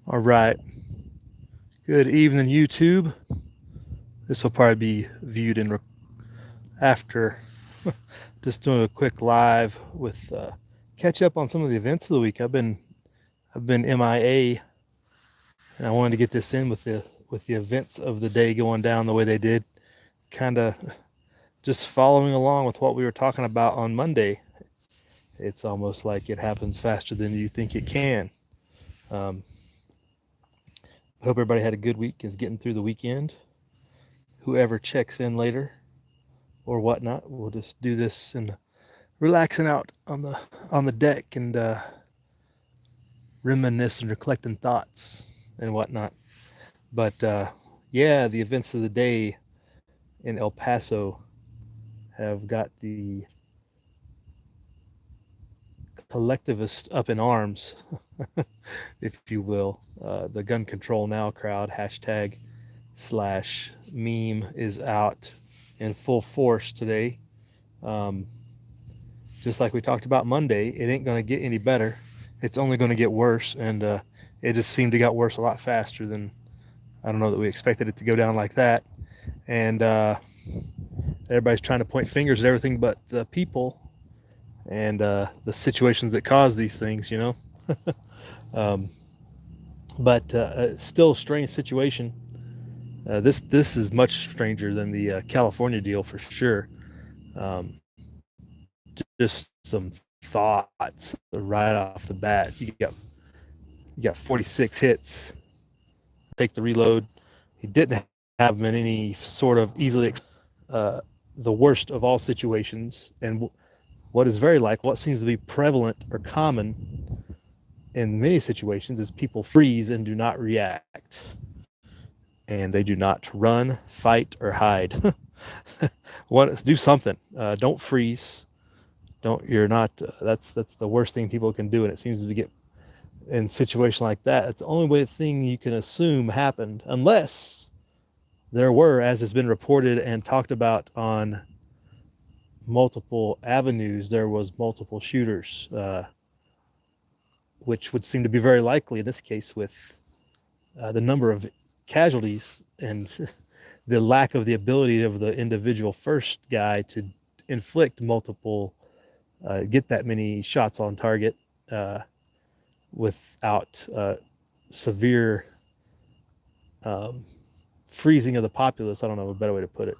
All right. Good evening, YouTube. This will probably be viewed in after. Just doing a quick live with catch up on some of the events of the week. I've been MIA, and I wanted to get this in with the events of the day going down the way they did. Kind of just following along with what we were talking about on Monday. It's almost like it happens faster than you think it can. Um, I hope everybody had a good week. Is getting through the weekend. Whoever checks in later or whatnot, we'll just do this and relaxing out on the deck and reminiscing or collecting thoughts and whatnot. But yeah, the events of the day in El Paso have got the collectivists up in arms, if you will. The gun control now crowd hashtag slash meme is out in full force today. Um, just like we talked about Monday, it ain't going to get any better. It's only going to get worse, and it just seemed to got worse a lot faster than I don't know that we expected it to go down like that. And everybody's trying to point fingers at everything but the people and the situations that cause these things, you know. um, but still a strange situation. This is much stranger than the California deal for sure. Um, just some thoughts right off the bat. You got 46 hits. Take the reload. He didn't have them in any sort of easily the worst of all situations, and what is very like what seems to be prevalent or common in many situations is people freeze and do not react, and they do not run, fight, or hide. Do something. Don't freeze. Don't you're not. That's the worst thing people can do, and it seems to get in a situation like that. It's the only way thing you can assume happened, unless there were, as has been reported and talked about on multiple avenues, there was multiple shooters, which would seem to be very likely in this case with the number of casualties and the lack of the ability of the individual first guy to inflict multiple, get that many shots on target uh, without severe um, freezing of the populace. I don't know a better way to put it.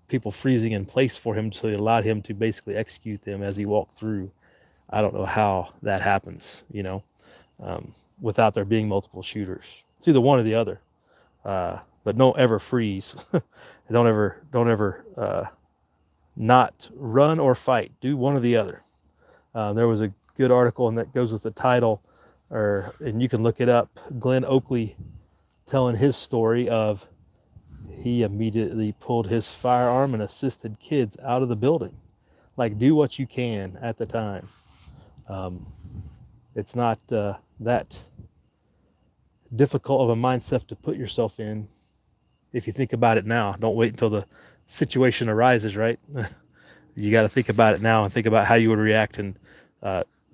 People freezing in place for him, so it allowed him to basically execute them as he walked through. I don't know how that happens, you know, without there being multiple shooters. It's either one or the other. But don't ever freeze. Don't ever not run or fight. Do one or the other. There was a good article, and that goes with the title, and you can look it up. Glenn Oakley telling his story of he immediately pulled his firearm and assisted kids out of the building. Like, do what you can at the time. Um, it's not that difficult of a mindset to put yourself in if you think about it now. Don't wait until the situation arises, right? You got to think about it now and think about how you would react and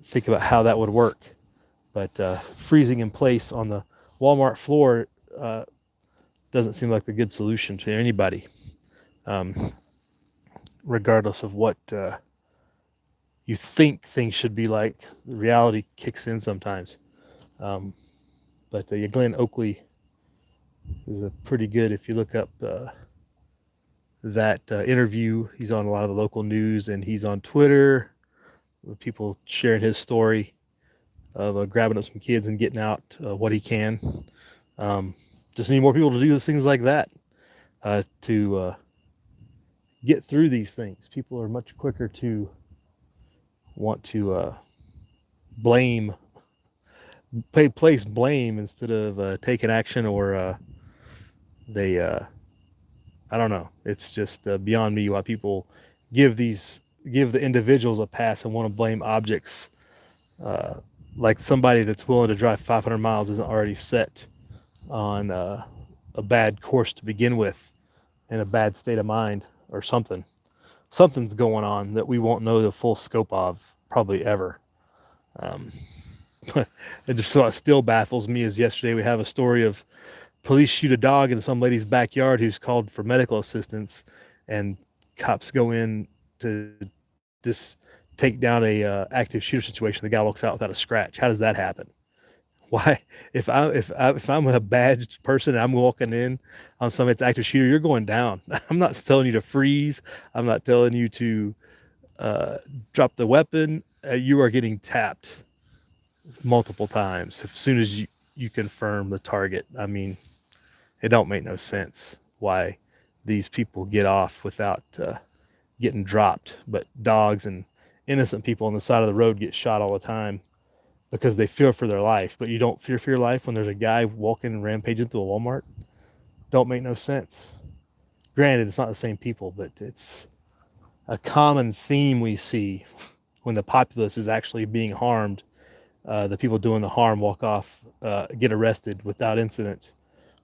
think about how that would work. But freezing in place on the Walmart floor doesn't seem like a good solution to anybody, um, regardless of what you think things should be like. The reality kicks in sometimes. Um, but Glenn Oakley is a pretty good. If you look up that interview, he's on a lot of the local news, and he's on Twitter with people sharing his story of grabbing up some kids and getting out what he can. Um, just need more people to do things like that to get through these things. People are much quicker to want to blame, place blame instead of taking action, or they I don't know. It's just beyond me why people give the individuals a pass and want to blame objects. Uh, like somebody that's willing to drive 500 miles isn't already set on a bad course to begin with, in a bad state of mind or something. Something's going on that we won't know the full scope of probably ever. Um, It just so it still baffles me is yesterday we have a story of police shoot a dog in some lady's backyard who's called for medical assistance, and cops go in to just take down a active shooter situation. The guy walks out without a scratch. How does that happen? Why? If I'm a badged person and I'm walking in on somebody's active shooter, you're going down. I'm not telling you to freeze. I'm not telling you to uh, drop the weapon. You are getting tapped multiple times as soon as you confirm the target. I mean, it don't make no sense why these people get off without getting dropped, but dogs and innocent people on the side of the road get shot all the time because they fear for their life. But you don't fear for your life when there's a guy walking and rampaging through a Walmart. Don't make no sense. Granted, it's not the same people, but it's a common theme we see when the populace is actually being harmed. The people doing the harm walk off, get arrested without incident,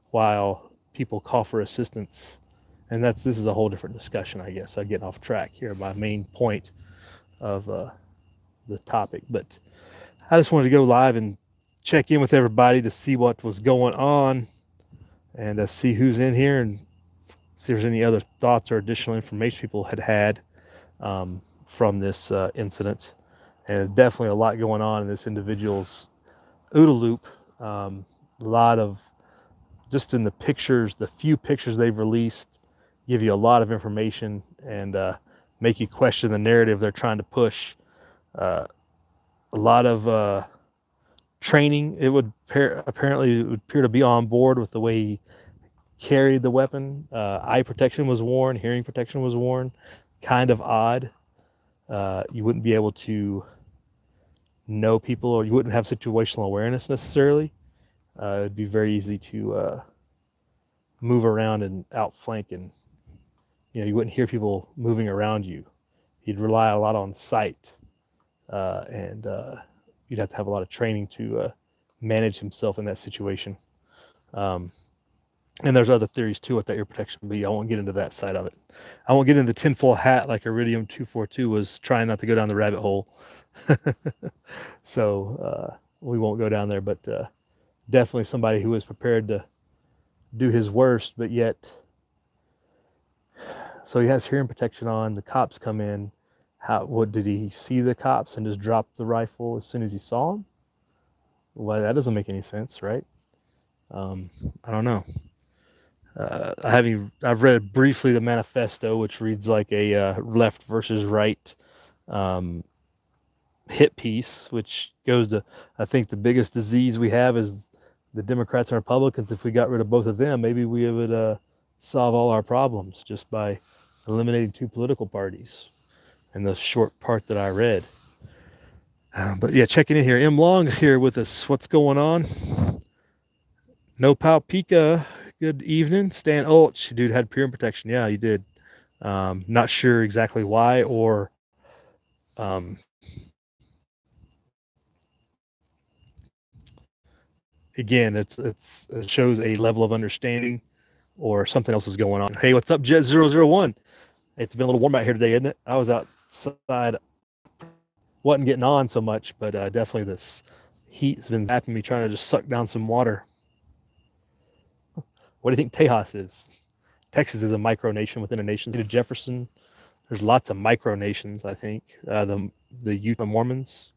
while people call for assistance. And this is a whole different discussion, I guess. I'm getting off track here. My main point of the topic, but I just wanted to go live and check in with everybody to see what was going on and see who's in here and see if there's any other thoughts or additional information people had from this incident. And definitely a lot going on in this individual's OODA loop. A lot of, just in the pictures, the few pictures they've released give you a lot of information and make you question the narrative they're trying to push. A lot of training. It would apparently it would appear to be on board with the way he carried the weapon. Eye protection was worn, hearing protection was worn. Kind of odd. You wouldn't be able to know people, or you wouldn't have situational awareness necessarily. It'd be very easy to move around and outflank, and you wouldn't hear people moving around you. You'd rely a lot on sight, and you'd have to have a lot of training to manage himself in that situation. And there's other theories to what that ear protection would be. I won't get into that side of it. I won't get into the tinfoil hat like Iridium 242 was trying not to go down the rabbit hole. So we won't go down there, but definitely somebody who was prepared to do his worst, but yet, so he has hearing protection on. The cops come in. What did he see the cops and just drop the rifle as soon as he saw them? Well, that doesn't make any sense, right? I don't know. I've read briefly the manifesto, which reads like a left versus right hit piece, which goes to, I think the biggest disease we have is the Democrats and Republicans. If we got rid of both of them, maybe we would solve all our problems just by eliminating two political parties. And the short part that I read. But yeah, checking in here. M. Long is here with us. What's going on? No Pal Pika. Good evening. Stan Ulch, dude, had hearing protection. Yeah, he did. Not sure exactly why, or again, it shows a level of understanding, or something else is going on. Hey, what's up, Jet001? It's been a little warm out here today, isn't it? I was outside, wasn't getting on so much, but definitely this heat has been zapping me, trying to just suck down some water. What do you think Tejas is? Texas is a micronation within a nation. To Jefferson, there's lots of micronations, I think. The Utah Mormons,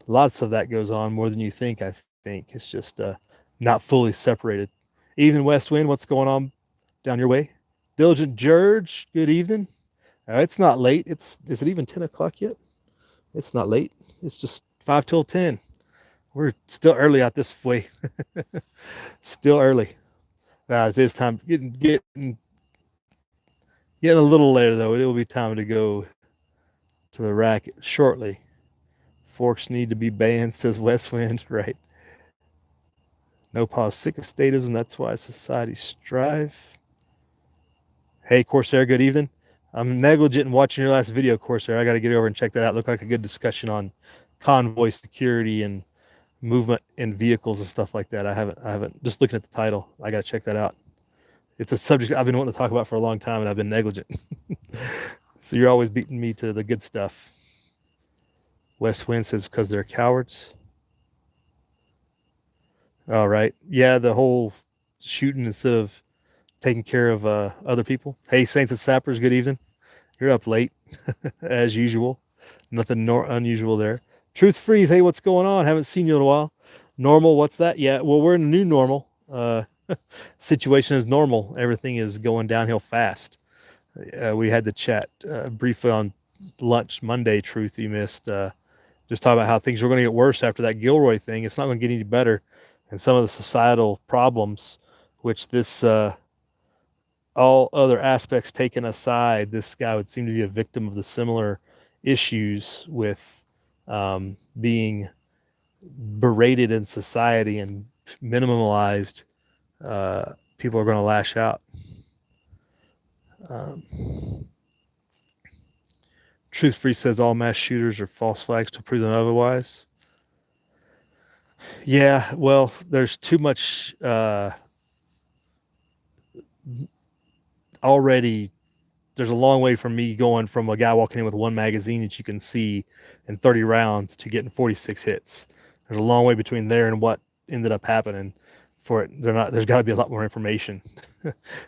lots of that goes on, more than you think, I think. It's just not fully separated. Evening, West Wind. What's going on down your way? Diligent George, good evening. It's not late. Is it even 10 o'clock yet? It's not late. It's just 5 till 10. We're still early out this way. Still early. It is time. Getting a little later, though. It will be time to go to the racket shortly. Forks need to be banned, says West Wind. Right. No pause. Sick of statism. That's why society strive. Hey, Corsair, good evening. I'm negligent in watching your last video, Corsair. I got to get over and check that out. Looked like a good discussion on convoy security and movement in vehicles and stuff like that. I haven't, just looking at the title, I got to check that out. It's a subject I've been wanting to talk about for a long time, and I've been negligent. So you're always beating me to the good stuff. West Wind says because they're cowards. All right. Yeah, the whole shooting instead of taking care of other people. Hey, Saints and Sappers, good evening. You're up late, as usual. Nothing unusual there. Truth Freeze, hey, what's going on? Haven't seen you in a while. Normal, what's that? Yeah, well, we're in a new normal. Situation is normal. Everything is going downhill fast. We had the chat briefly on lunch Monday. Truth, you missed. Just talk about how things were going to get worse after that Gilroy thing. It's not going to get any better, and some of the societal problems, which this all other aspects taken aside, this guy would seem to be a victim of the similar issues with being berated in society and minimalized. People are going to lash out. Um, Truth Free says all mass shooters are false flags to prove them otherwise. Yeah, well, there's too much already. There's a long way from me going from a guy walking in with one magazine that you can see in 30 rounds to getting 46 hits. There's a long way between there and what ended up happening for it. There's got to be a lot more information.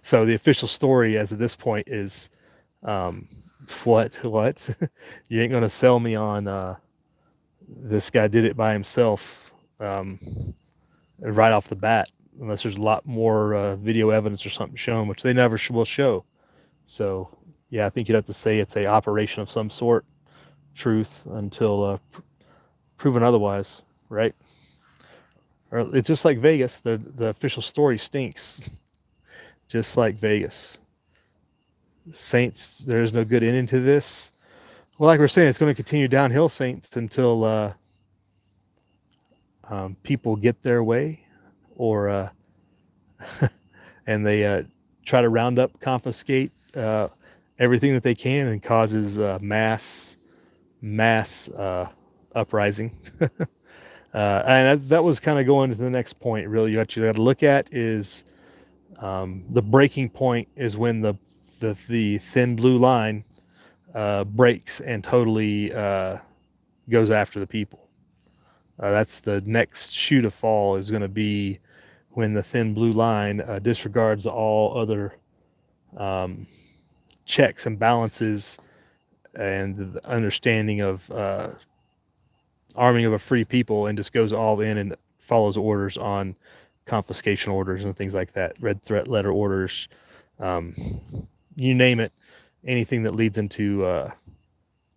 So the official story as of this point is um, what you ain't gonna sell me on this guy did it by himself um, right off the bat unless there's a lot more video evidence or something shown, which they never will show. So yeah, I think you'd have to say it's a operation of some sort, truth, until proven otherwise, right? Or it's just like Vegas. The official story stinks, just like Vegas. Saints, there is no good ending to this. Well, like we're saying, it's going to continue downhill, Saints, until people get their way, or and they try to round up, confiscate everything that they can, and causes mass uprising. And that was kind of going to the next point. Really, what you got to look at is the breaking point is when the thin blue line breaks and totally goes after the people. That's the next shoe to fall, is going to be when the thin blue line disregards all other checks and balances and the understanding of arming of a free people, and just goes all in and follows orders on confiscation orders and things like that, red threat letter orders, um, you name it, anything that leads into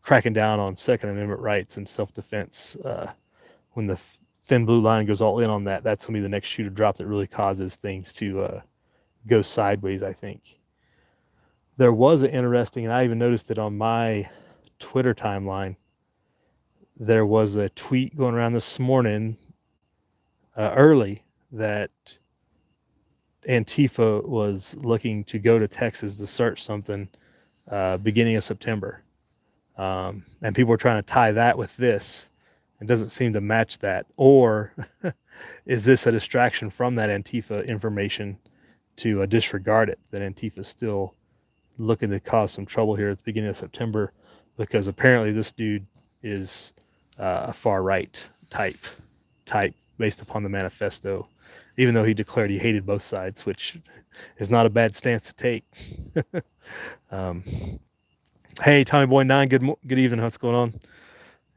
cracking down on Second Amendment rights and self-defense. When the thin blue line goes all in on that, that's going to be the next shoe to drop that really causes things to go sideways, I think. There was an interesting, and I even noticed it on my Twitter timeline, there was a tweet going around this morning early that Antifa was looking to go to Texas to search something beginning of September. And people were trying to tie that with this. It doesn't seem to match that. Or is this a distraction from that Antifa information to disregard it, that Antifa is still looking to cause some trouble here at the beginning of September? Because apparently this dude is a far right type based upon the manifesto, even though he declared he hated both sides, which is not a bad stance to take. Hey, Tommy Boy 9, good evening. What's going on?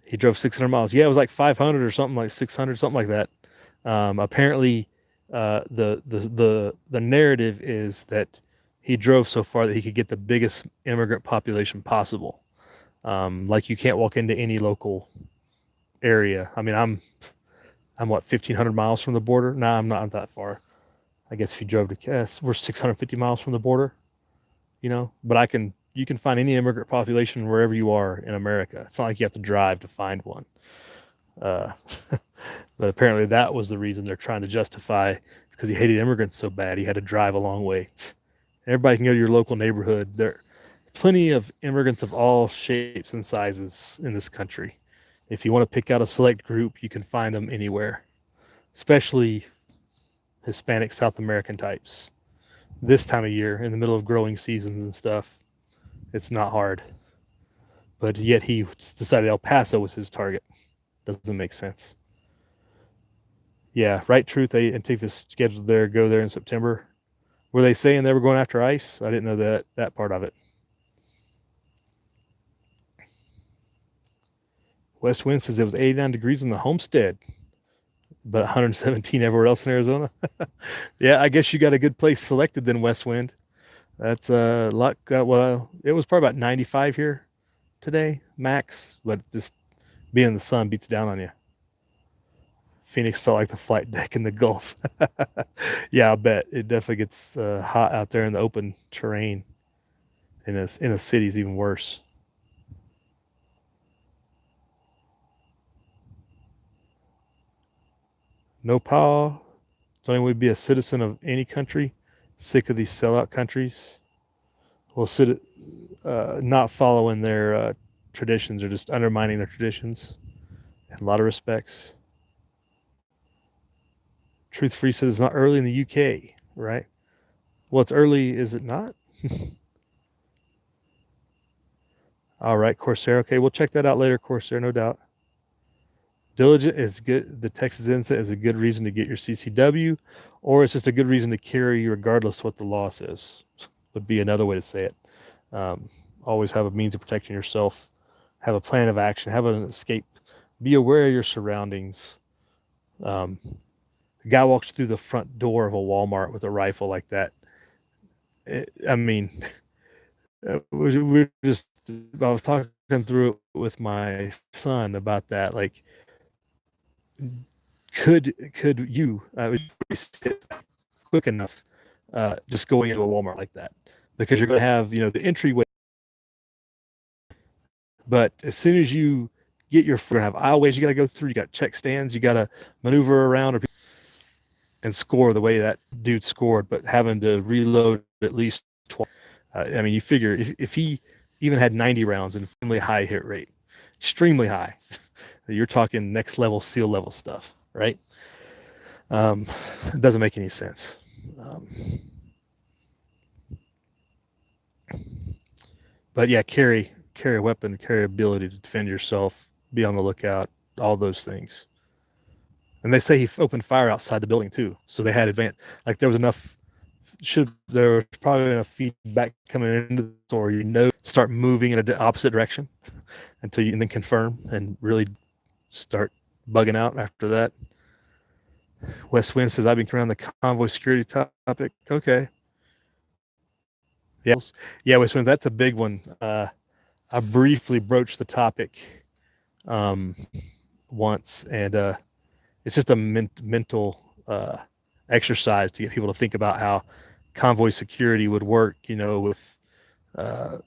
He drove 600 miles. Yeah, it was like 500 or something, like 600, something like that. Apparently, the narrative is that he drove so far that he could get the biggest immigrant population possible. Like you can't walk into any local area. I mean, I'm what, 1,500 miles from the border? No, I'm not that far. I guess if you drove to we're 650 miles from the border, but you can find any immigrant population wherever you are in America. It's not like you have to drive to find one. But apparently that was the reason they're trying to justify, because he hated immigrants so bad he had to drive a long way. Everybody can go to your local neighborhood. There are plenty of immigrants of all shapes and sizes in this country. If you want to pick out a select group, you can find them anywhere, especially Hispanic South American types. This time of year, in the middle of growing seasons and stuff, it's not hard. But yet he decided El Paso was his target. Doesn't make sense. Yeah, Right Truth Antifa is scheduled there, go there in September. Were they saying they were going after ICE? I didn't know that part of it. West Wind says it was 89 degrees in the Homestead, but 117 everywhere else in Arizona. Yeah, I guess you got a good place selected then, West Wind. That's a lot. Well, it was probably about 95 here today, max, but just being in the sun beats down on you. Phoenix felt like the flight deck in the Gulf. Yeah, I bet it definitely gets hot out there in the open terrain. In a city's even worse. No power. Don't we be a citizen of any country? Sick of these sellout countries. Well, not following their traditions or just undermining their traditions in a lot of respects. Truth Free says it's not early in the UK, right? Well, it's early, is it not? All right, Corsair. Okay, we'll check that out later, Corsair, no doubt. Diligent is good. The Texas incident is a good reason to get your CCW, or it's just a good reason to carry regardless what the law says, would be another way to say it. Um, Always have a means of protecting yourself, have a plan of action, have an escape, be aware of your surroundings. Um, the guy walks through the front door of a Walmart with a rifle like that. I mean, we're just, I was talking through it with my son about that. Like, could you quick enough just going into a Walmart like that? Because you're going to have, the entryway. But as soon as you get your, you're going to have aisleways you got to go through. You got check stands. You got to maneuver around and score the way that dude scored, but having to reload at least twice. I mean, you figure if he even had 90 rounds and extremely high hit rate, extremely high, you're talking next level SEAL level stuff, right? It doesn't make any sense. But yeah, carry a weapon, carry ability to defend yourself, be on the lookout, all those things. And they say he opened fire outside the building too, so they had advanced. Like there was enough. There was probably enough feedback coming into the store, start moving in an opposite direction until you and then confirm and really start bugging out after that. West Wind says I've been around the convoy security topic. Okay. Yeah, West Wind, that's a big one. I briefly broached the topic um, once, and it's just a mental exercise to get people to think about how convoy security would work. With uh,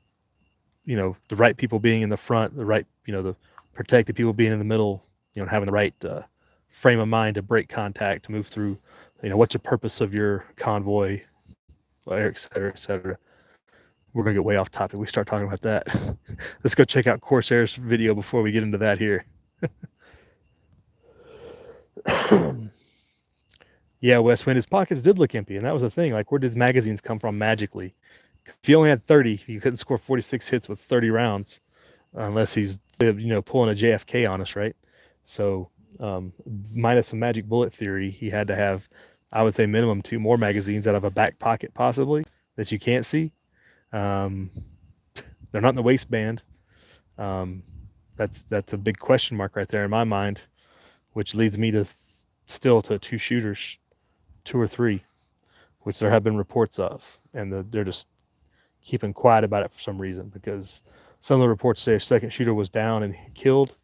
the right people being in the front, the right, the protected people being in the middle. Having the right frame of mind to break contact, to move through. What's the purpose of your convoy, et cetera, et cetera. We're gonna get way off topic. We start talking about that. Let's go check out Corsair's video before we get into that here. Yeah, West Wind, his pockets did look empty, and that was the thing. Like, where did magazines come from magically? If you only had 30, you couldn't score 46 hits with 30 rounds, unless he's pulling a JFK on us, right? So, minus some magic bullet theory, he had to have, I would say, minimum 2 more magazines out of a back pocket, possibly, that you can't see. They're not in the waistband. That's a big question mark right there in my mind, which leads me to still to 2 shooters, 2 or 3, which there have been reports of, and they're just keeping quiet about it for some reason, because some of the reports say a second shooter was down and killed,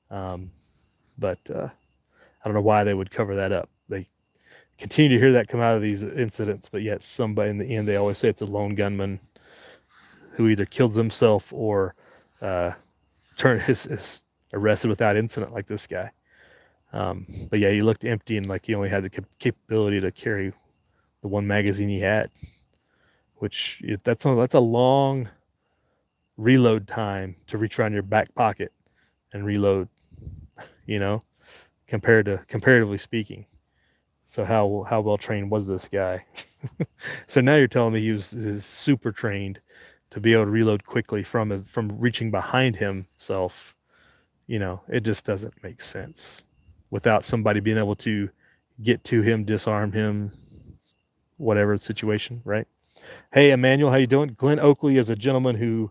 but I don't know why they would cover that up. They continue to hear that come out of these incidents, but yet somebody in the end, they always say it's a lone gunman who either kills himself or is arrested without incident, like this guy. But yeah, he looked empty, and like he only had the capability to carry the 1 magazine he had, which that's a long reload time to reach around your back pocket and reload, comparatively speaking. So how well trained was this guy? So now you're telling me he was super trained to be able to reload quickly from reaching behind himself. It just doesn't make sense without somebody being able to, get to him, disarm him, whatever the situation, right? Hey, Emmanuel, how you doing? Glenn Oakley is a gentleman who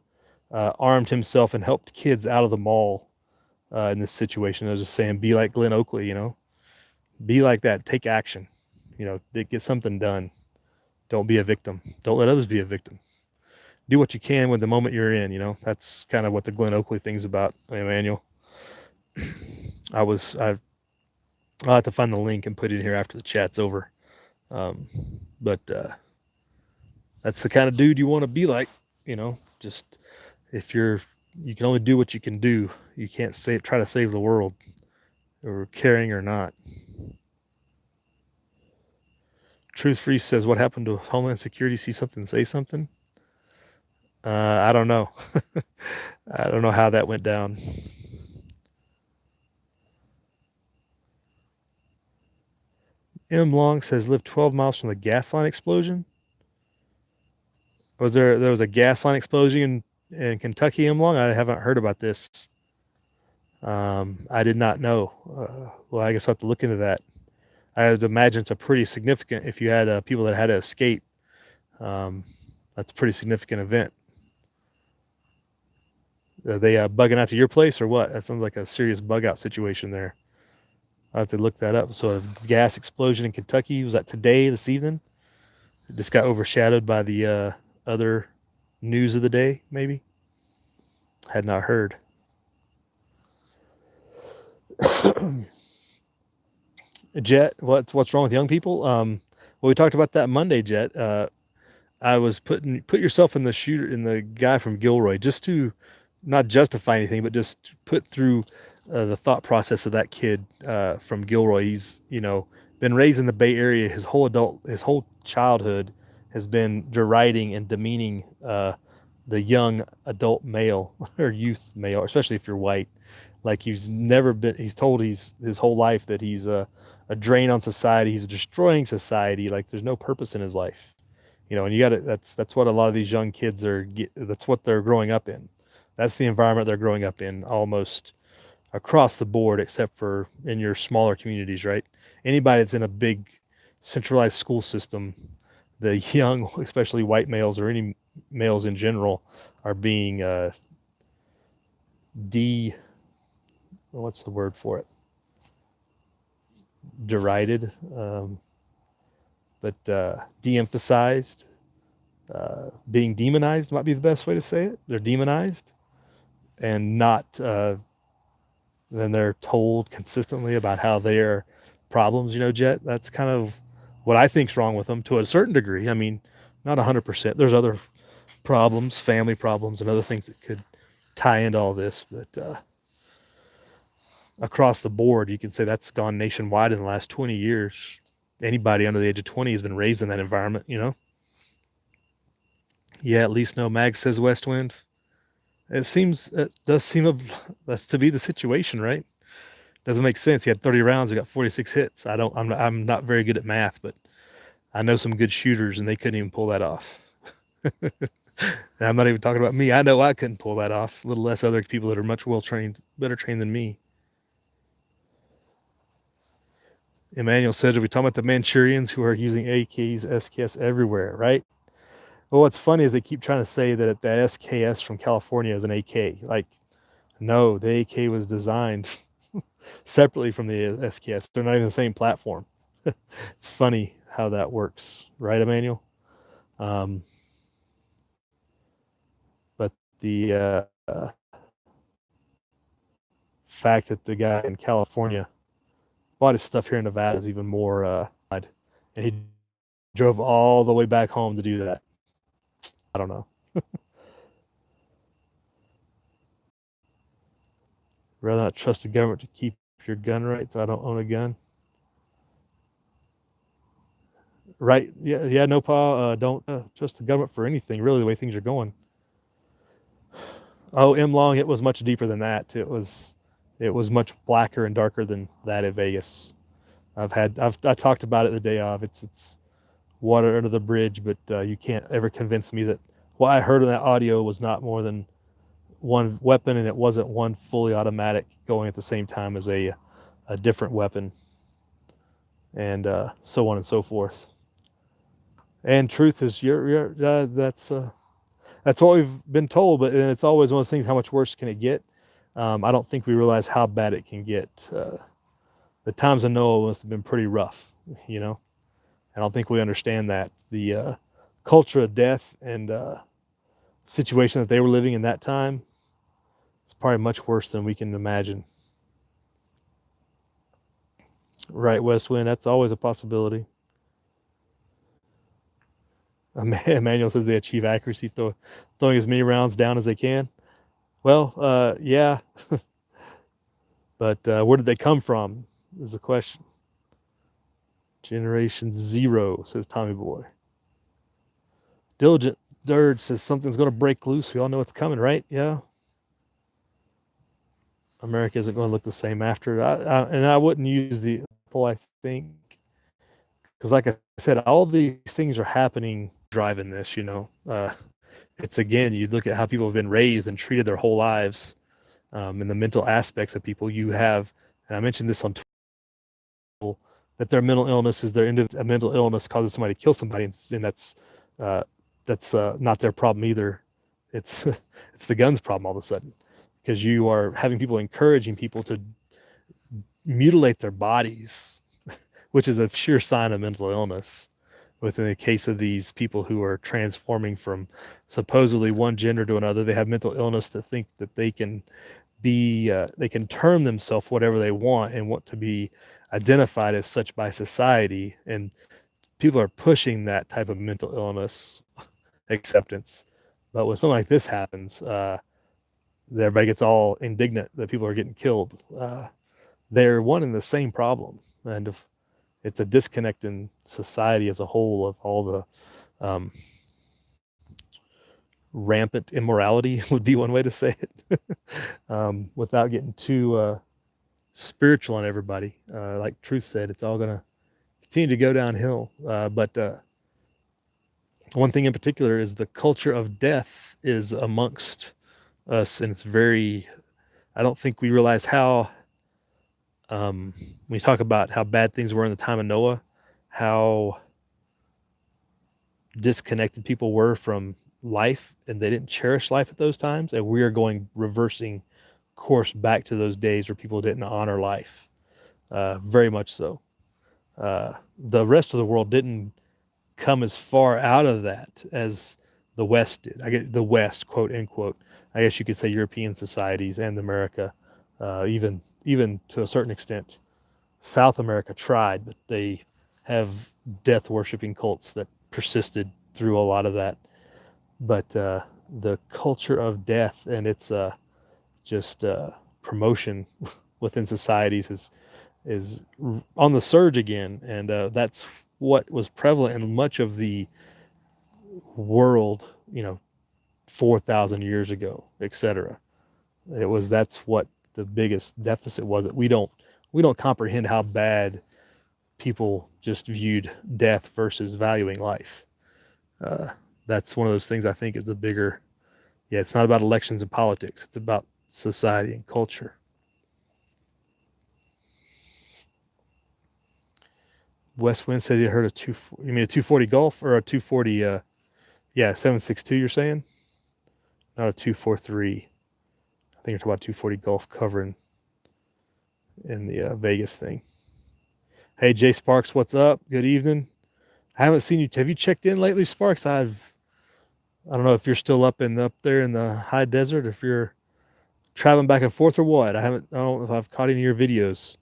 armed himself and helped kids out of the mall in this situation. I was just saying, be like Glenn Oakley, be like that. Take action, get something done. Don't be a victim. Don't let others be a victim. Do what you can with the moment you're in. That's kind of what the Glenn Oakley thing's about, Emmanuel. I'll have to find the link and put it in here after the chat's over. But that's the kind of dude you want to be like. Just if you can only do what you can do. You can't try to save the world, or caring or not. Truth Free says, what happened to Homeland Security? See something, say something. I don't know. I don't know how that went down. M. Long says, lived 12 miles from the gas line explosion. There was a gas line explosion in Kentucky, M. Long? I haven't heard about this. I did not know. Well, I guess I'll have to look into that. I would imagine it's a pretty significant, if you had people that had to escape, that's a pretty significant event. Are they bugging out to your place or what? That sounds like a serious bug out situation there. I'll have to look that up. So a gas explosion in Kentucky, was that today, this evening? It just got overshadowed by the other news of the day, maybe? Had not heard. Jet, what's wrong with young people? Well, we talked about that Monday, Jet. I was put yourself in the guy from Gilroy, just to not justify anything, but just put through the thought process of that kid from Gilroy. He's been raised in the Bay Area. His whole childhood has been deriding and demeaning the young adult male or youth male, especially if you're white. Like he's told his whole life that he's a drain on society. He's destroying society. Like there's no purpose in his life, and that's what a lot of these young kids that's what they're growing up in. That's the environment they're growing up in almost across the board, except for in your smaller communities, right? Anybody that's in a big centralized school system, the young, especially white males or any males in general, are being what's the word for it? Derided, but de-emphasized, being demonized might be the best way to say it. They're demonized and not then they're told consistently about how they're problems, Jet. That's kind of what I think's wrong with them to a certain degree. I mean, not 100%. There's other problems, family problems, and other things that could tie into all this, but across the board, you can say that's gone nationwide in the last 20 years. Anybody under the age of 20 has been raised in that environment, Yeah, at least no mag, says Westwind. It does seem that's to be the situation, right? Doesn't make sense. He had 30 rounds. We got 46 hits. I'm not very good at math, but I know some good shooters, and they couldn't even pull that off. And I'm not even talking about me. I know I couldn't pull that off. A little less other people that are much better trained than me. Emmanuel says, are we talking about the Manchurians who are using AKs, SKS everywhere, right? Well, what's funny is they keep trying to say that SKS from California is an AK. Like, no, the AK was designed separately from the SKS. They're not even the same platform. It's funny how that works, right, Emmanuel? But the fact that the guy in California bought his stuff here in Nevada is even more and he drove all the way back home to do that. I don't know. Rather not trust the government to keep your gun rights. I don't own a gun. Right? Yeah. No, Pa. Don't trust the government for anything. Really, the way things are going. Oh, M. Long. It was much deeper than that. It was much blacker and darker than that at Vegas. I talked about it the day of. It's water under the bridge, but you can't ever convince me that what I heard in that audio was not more than one weapon, and it wasn't one fully automatic going at the same time as a different weapon. and so on and so forth. And truth is, that's what we've been told, but and it's always one of those things. How much worse can it get? I don't think we realize how bad it can get. The times of Noah must have been pretty rough, you know. I don't think we understand that the culture of death and situation that they were living in that time is probably much worse than we can imagine. Right, West Wind, that's always a possibility. Emmanuel says they achieve accuracy, throwing as many rounds down as they can. Well, yeah, but where did they come from is the question. Generation Zero, says Tommy Boy. Diligent Dirge says something's going to break loose. We all know it's coming, right? Yeah. America isn't going to look the same after. And I wouldn't use the example, I think, because like I said, all these things are happening driving this, you know. It's again, you look at how people have been raised and treated their whole lives, and the mental aspects of people you have. And I mentioned this on Twitter, that their mental illness is a mental illness causes somebody to kill somebody, and that's not their problem either. It's it's the guns problem all of a sudden, because you are having people encouraging people to mutilate their bodies, which is a sure sign of mental illness. Within the case of these people who are transforming from supposedly one gender to another, they have mental illness to think that they can they can term themselves whatever they want and want to be identified as such by society. And people are pushing that type of mental illness acceptance. But when something like this happens, everybody gets all indignant that people are getting killed. They're one and the same problem. And if it's a disconnect in society as a whole of all the rampant immorality would be one way to say it, without getting too spiritual on everybody. Like Truth said, it's all going to continue to go downhill. But one thing in particular is the culture of death is amongst us, and it's very, I don't think we realize how, when we talk about how bad things were in the time of Noah, how disconnected people were from life, and they didn't cherish life at those times, and we are going reversing course back to those days where people didn't honor life, very much so. The rest of the world didn't come as far out of that as the West did. I get the West, quote unquote. I guess you could say European societies and America, even to a certain extent. South America tried, but they have death worshiping cults that persisted through a lot of that. But the culture of death and its just promotion within societies is on the surge again, and that's what was prevalent in much of the world, 4,000 years ago, etc. That's what the biggest deficit was, that we don't comprehend how bad people just viewed death versus valuing life. That's one of those things I think is the bigger. Yeah, it's not about elections and politics. It's about society and culture. West Wind said he heard you mean a 240 Golf or a 240? Yeah, 762. You're saying, not a 243. I think you're talking about 240 Golf covering in the Vegas thing. Hey, Jay Sparks, what's up? Good evening. I haven't seen you. Have you checked in lately, Sparks? I don't know if you're still up there in the high desert, if you're traveling back and forth or what. I don't know if I've caught any of your videos.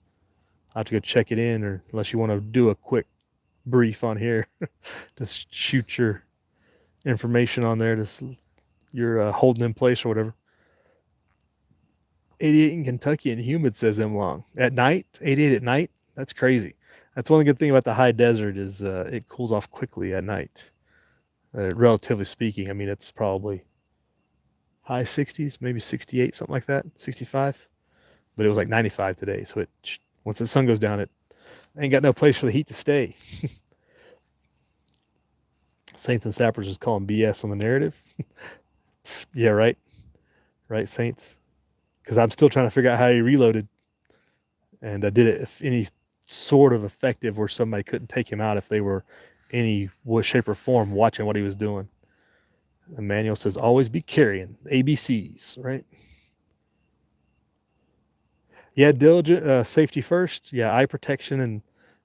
I'll have to go check it in, or unless you want to do a quick brief on here, just shoot your information on there. You're holding in place or whatever. 88 in Kentucky and humid, says them long. At night, 88 at night. That's crazy. That's one good thing about the high desert is it cools off quickly at night. Relatively speaking, I mean, it's probably high 60s, maybe 68, something like that, 65. But it was like 95 today. So once the sun goes down, it ain't got no place for the heat to stay. Saints and Sappers is calling BS on the narrative. Yeah, right. Right, Saints. Because I'm still trying to figure out how he reloaded. And did it sort of effective where somebody couldn't take him out if they were any way, shape, or form watching what he was doing. The manual says always be carrying ABCs, right? Yeah, diligent, safety first. Yeah, eye protection and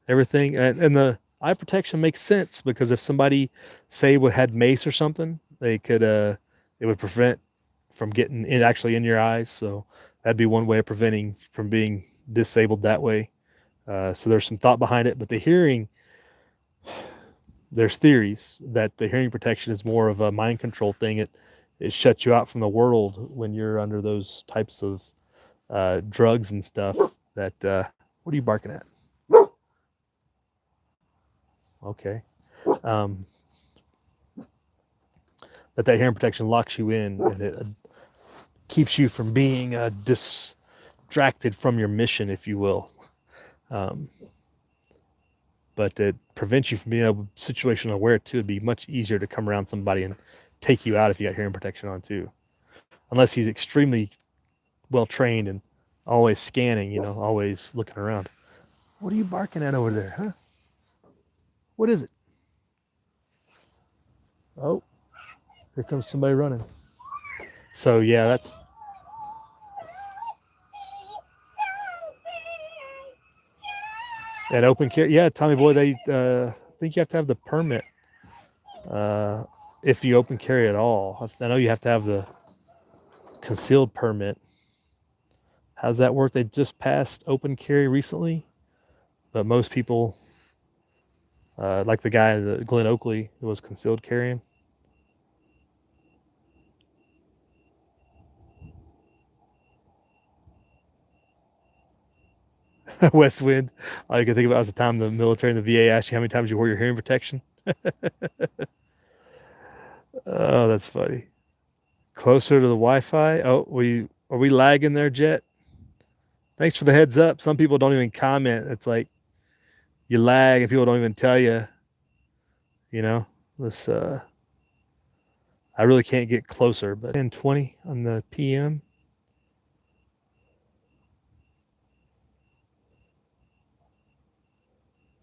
everything, and the eye protection makes sense because if somebody say would had mace or something, they could it would prevent from getting it actually in your eyes. So that'd be one way of preventing from being disabled that way. So there's some thought behind it, but the hearing, there's theories that the hearing protection is more of a mind control thing. It shuts you out from the world when you're under those types of drugs and stuff. That what are you barking at? Okay. Um, that hearing protection locks you in and it keeps you from being distracted from your mission, if you will. Um, but it prevents you from being able situational aware too. It'd be much easier to come around somebody and take you out if you got hearing protection on too, unless he's extremely well trained and always scanning, always looking around. What are you barking at over there, huh? What is it? Oh, here comes somebody running. So yeah, that's at open carry. Yeah, Tommy boy, they think you have to have the permit if you open carry at all. I know you have to have the concealed permit. How's that work? They just passed open carry recently, but most people, like the guy, Glenn Oakley, who was concealed carrying. West Wind. All you can think about is the time the military and the VA asked you how many times you wore your hearing protection. Oh, that's funny. Closer to the Wi-Fi. Oh, are we lagging there, Jet? Thanks for the heads up. Some people don't even comment. It's like you lag and people don't even tell you. You know, this. I really can't get closer, but 10:20 on the PM.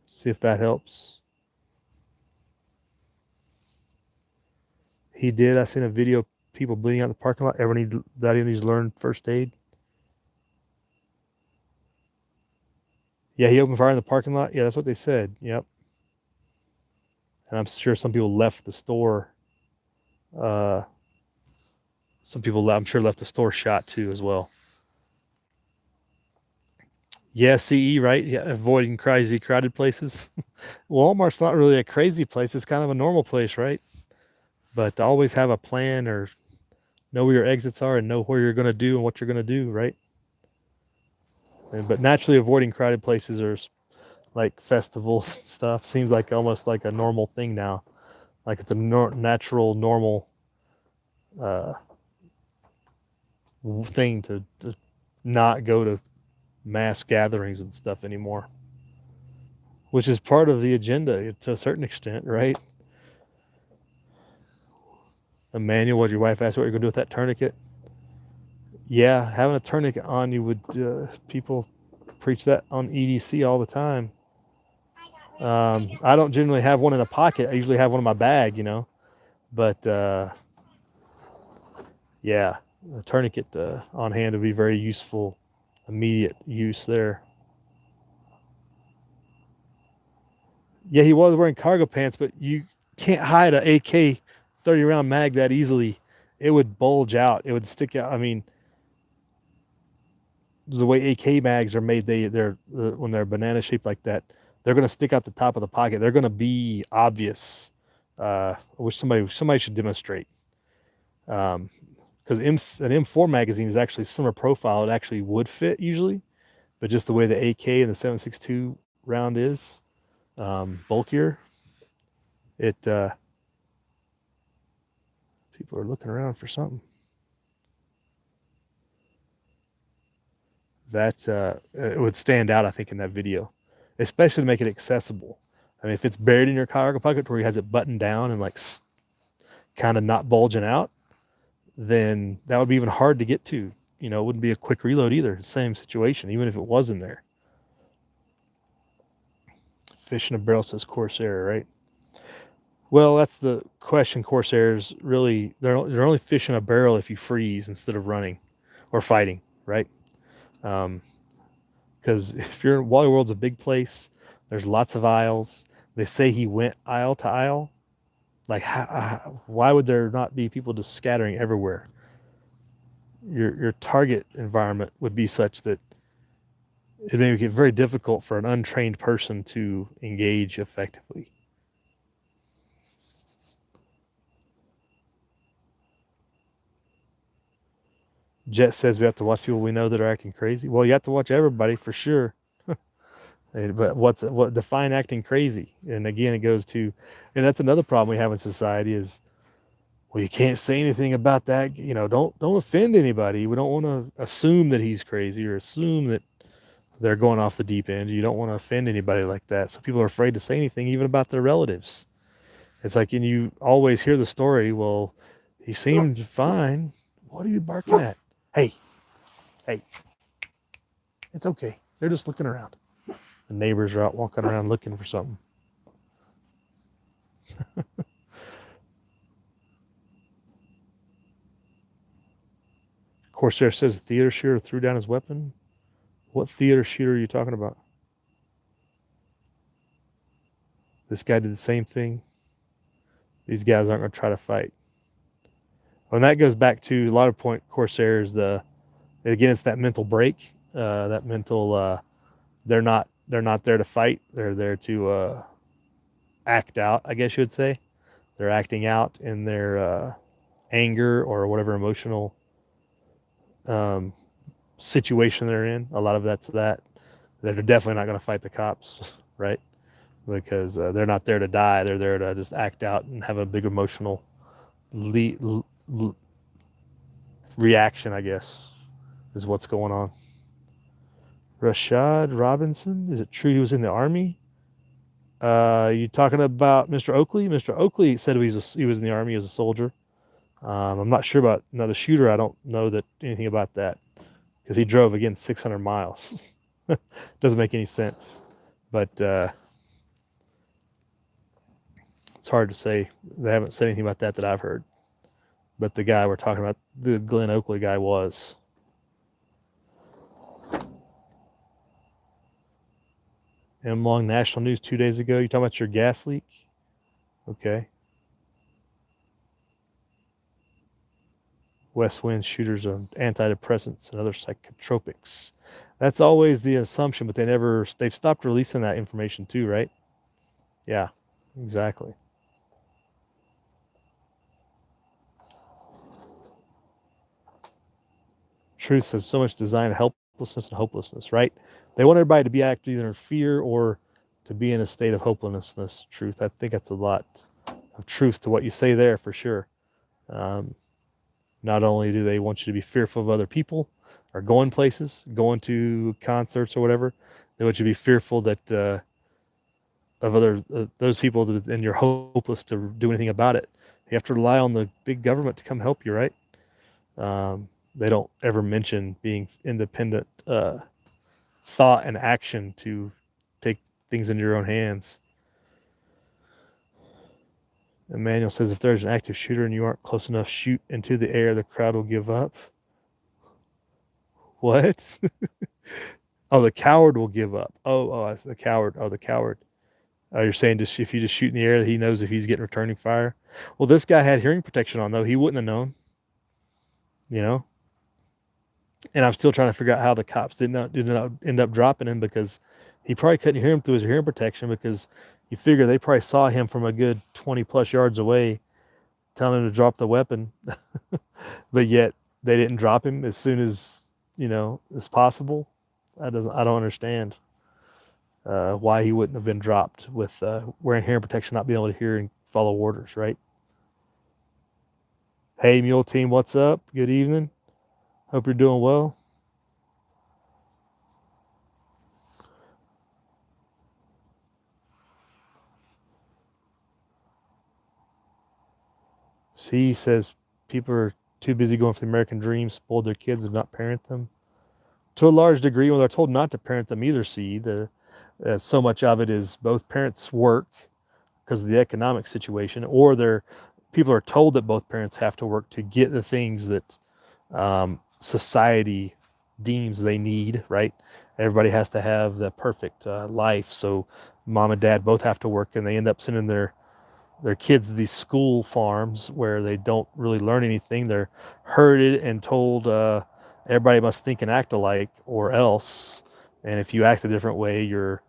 See if that helps. He did. I seen a video of people bleeding out in the parking lot. Everybody needs to learn first aid. Yeah, he opened fire in the parking lot. Yeah, that's what they said. Yep. And I'm sure some people left the store. Some people, I'm sure, left the store shot too as well. Yeah, CE, right? Yeah, avoiding crazy crowded places. Walmart's not really a crazy place. It's kind of a normal place, right? But always have a plan or know where your exits are and know where you're going to do and what you're going to do, right? But naturally avoiding crowded places or like festivals and stuff seems like almost like a normal thing now. Like it's a natural, normal thing to not go to mass gatherings and stuff anymore, which is part of the agenda to a certain extent, right? Emmanuel, what your wife asked what you're going to do with that tourniquet. Yeah, having a tourniquet on you would, people preach that on EDC all the time. I don't generally have one in a pocket. I usually have one in my bag, but yeah, a tourniquet on hand would be very useful, immediate use there. Yeah, he was wearing cargo pants, but you can't hide a AK 30 round mag that easily. It would bulge out. It would stick out. I mean, the way AK mags are made, they're when they're banana shaped like that, they're going to stick out the top of the pocket. They're going to be obvious. I wish somebody should demonstrate. Because an M4 magazine is actually similar profile. It actually would fit usually, but just the way the AK and the 7.62 round is bulkier. It people are looking around for something. That it would stand out, I think, in that video, especially to make it accessible. I mean, if it's buried in your cargo pocket where he has it buttoned down and like kind of not bulging out, then that would be even hard to get to. It wouldn't be a quick reload either. Same situation, even if it was in there. Fish in a barrel, says Corsair, right? Well, that's the question. Corsairs really, they're only fish in a barrel if you freeze instead of running or fighting, right? Um, because if you're Wally World's a big place, there's lots of aisles. They say he went aisle to aisle. Like, why would there not be people just scattering everywhere? Your target environment would be such that it may make it very difficult for an untrained person to engage effectively. Jet says we have to watch people we know that are acting crazy. Well, you have to watch everybody for sure. But what define acting crazy? And again, it goes to, and that's another problem we have in society is, well, you can't say anything about that. Don't offend anybody. We don't want to assume that he's crazy or assume that they're going off the deep end. You don't want to offend anybody like that. So people are afraid to say anything, even about their relatives. It's like, and you always hear the story. Well, he seemed fine. What are you barking at? Hey, hey, it's okay. They're just looking around. The neighbors are out walking around looking for something. Corsair says the theater shooter threw down his weapon. What theater shooter are you talking about? This guy did the same thing. These guys aren't going to try to fight. Well, and that goes back to a lot of point Corsairs. Again, it's that mental break. That mental. They're not there to fight. They're there to act out, I guess you would say. They're acting out in their anger or whatever emotional situation they're in. A lot of that's that. They're definitely not going to fight the cops, right? Because they're not there to die. They're there to just act out and have a big emotional reaction, I guess, is what's going on. Rashad Robinson, is it true he was in the Army? You talking about Mr. Oakley? Mr. Oakley said he was in the Army as a soldier. I'm not sure about the shooter. I don't know anything about that because he drove again 600 miles. Doesn't make any sense, but it's hard to say. They haven't said anything about that I've heard. But the guy we're talking about, the Glenn Oakley guy, was. M Long National News 2 days ago. You talking about your gas leak? Okay. West Wind shooters of antidepressants and other psychotropics. That's always the assumption, but they've stopped releasing that information too, right? Yeah, exactly. Truth says so much design helplessness and hopelessness, right? They want everybody to be acting either in fear or to be in a state of hopelessness. Truth. I think that's a lot of truth to what you say there for sure. Not only do they want you to be fearful of other people or going places, going to concerts or whatever, they want you to be fearful that of those people and you're hopeless to do anything about it. You have to rely on the big government to come help you, right? They don't ever mention being independent thought and action to take things into your own hands. Emmanuel says if there's an active shooter and you aren't close enough, shoot into the air. The crowd will give up. What? Oh, the coward will give up. Oh, that's the coward. Oh, the coward. Oh, you're saying just if you just shoot in the air, he knows if he's getting returning fire. Well, this guy had hearing protection on though. He wouldn't have known. You know. And I'm still trying to figure out how the cops did not end up dropping him because he probably couldn't hear him through his hearing protection because you figure they probably saw him from a good 20 plus yards away telling him to drop the weapon. But yet they didn't drop him as soon as, as possible. I don't understand why he wouldn't have been dropped with wearing hearing protection, not being able to hear and follow orders, right? Hey, Mule Team, what's up? Good evening. Hope you're doing well. C says people are too busy going for the American dream, spoiled their kids and not parent them. To a large degree, when they're told not to parent them either, C, So much of it is both parents work because of the economic situation, or people are told that both parents have to work to get the things that society deems they need, right? Everybody has to have the perfect life. So mom and dad both have to work, and they end up sending their kids to these school farms where they don't really learn anything. They're herded and told everybody must think and act alike, or else. And if you act a different way, you're